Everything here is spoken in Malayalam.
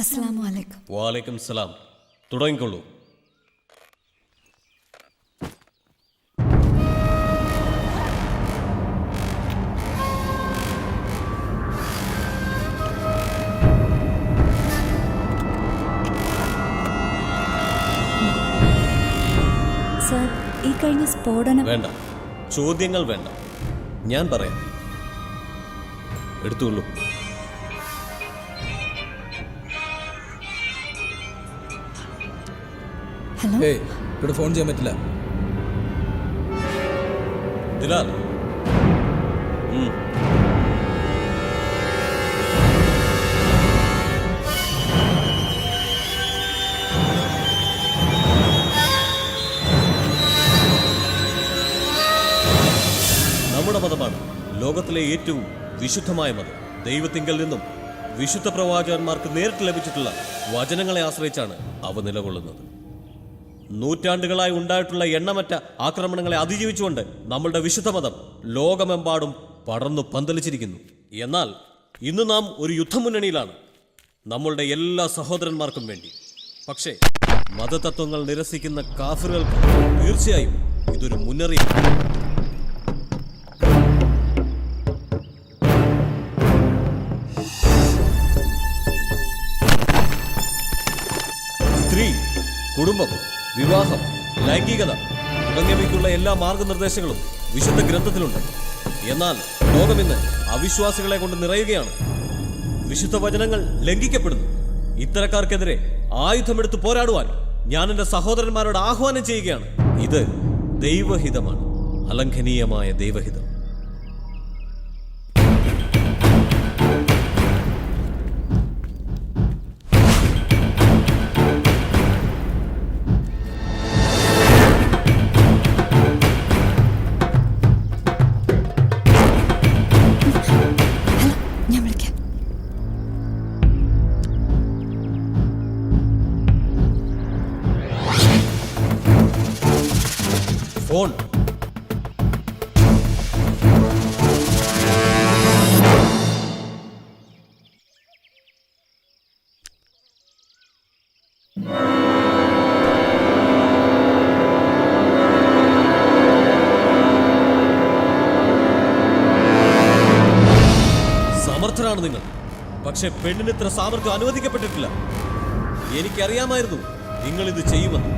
അസ്സലാമു അലൈക്കും. വാലൈക്കും സലാം. തുടങ്ങിക്കൊള്ളൂ. സർ, ഈ കഴിഞ്ഞ സ്ഫോടനം വേണ്ട, ചോദ്യങ്ങൾ വേണ്ട, ഞാൻ പറയാം. എടുത്തുള്ളൂ. ഹലോ, ഇവിടെ ഫോൺ ചെയ്യാൻ പറ്റില്ല. ദിലാൽ, നമ്മുടെ മതമാണ് ലോകത്തിലെ ഏറ്റവും വിശുദ്ധമായ മതം. ദൈവത്തിങ്കൽ നിന്നും വിശുദ്ധ പ്രവാചകന്മാർക്ക് നേരിട്ട് ലഭിച്ചിട്ടുള്ള വചനങ്ങളെ ആശ്രയിച്ചാണ് അവ നിലകൊള്ളുന്നത്. നൂറ്റാണ്ടുകളായി ഉണ്ടായിട്ടുള്ള എണ്ണമറ്റ ആക്രമണങ്ങളെ അതിജീവിച്ചുകൊണ്ട് നമ്മളുടെ വിശുദ്ധ മതം ലോകമെമ്പാടും പടർന്നു പന്തലിച്ചിരിക്കുന്നു. എന്നാൽ ഇന്ന് നാം ഒരു യുദ്ധമുന്നണിയിലാണ്, നമ്മളുടെ എല്ലാ സഹോദരന്മാർക്കും വേണ്ടി. പക്ഷേ മതതത്വങ്ങൾ നിരസിക്കുന്ന കാഫിറുകൾക്ക് തീർച്ചയായും ഇതൊരു മുന്നറിയിപ്പ്. സ്ത്രീ, കുടുംബം, വിവാഹം, ലൈംഗികത തുടങ്ങിയവയ്ക്കുള്ള എല്ലാ മാർഗനിർദ്ദേശങ്ങളും വിശുദ്ധ ഗ്രന്ഥത്തിലുണ്ട്. എന്നാൽ ലോകമിന്ന് അവിശ്വാസികളെ കൊണ്ട് നിറയുകയാണ്. വിശുദ്ധ വചനങ്ങൾ ലംഘിക്കപ്പെടുന്നു. ഇത്തരക്കാർക്കെതിരെ ആയുധമെടുത്ത് പോരാടുവാൻ ഞാൻ എൻ്റെ സഹോദരന്മാരോട് ആഹ്വാനം ചെയ്യുകയാണ്. ഇത് ദൈവഹിതമാണ്, അലംഘനീയമായ ദൈവഹിതം. ഞാൻ വിളിക്കാം. ഫോൺ. സമർത്ഥരാണ് നിങ്ങൾ. പക്ഷെ പെണ്ണിന് ഇത്ര സാമർത്ഥ്യം അനുവദിക്കപ്പെട്ടിട്ടില്ല. എനിക്കറിയാമായിരുന്നു നിങ്ങൾ ഇത് ചെയ്യുമെന്ന്.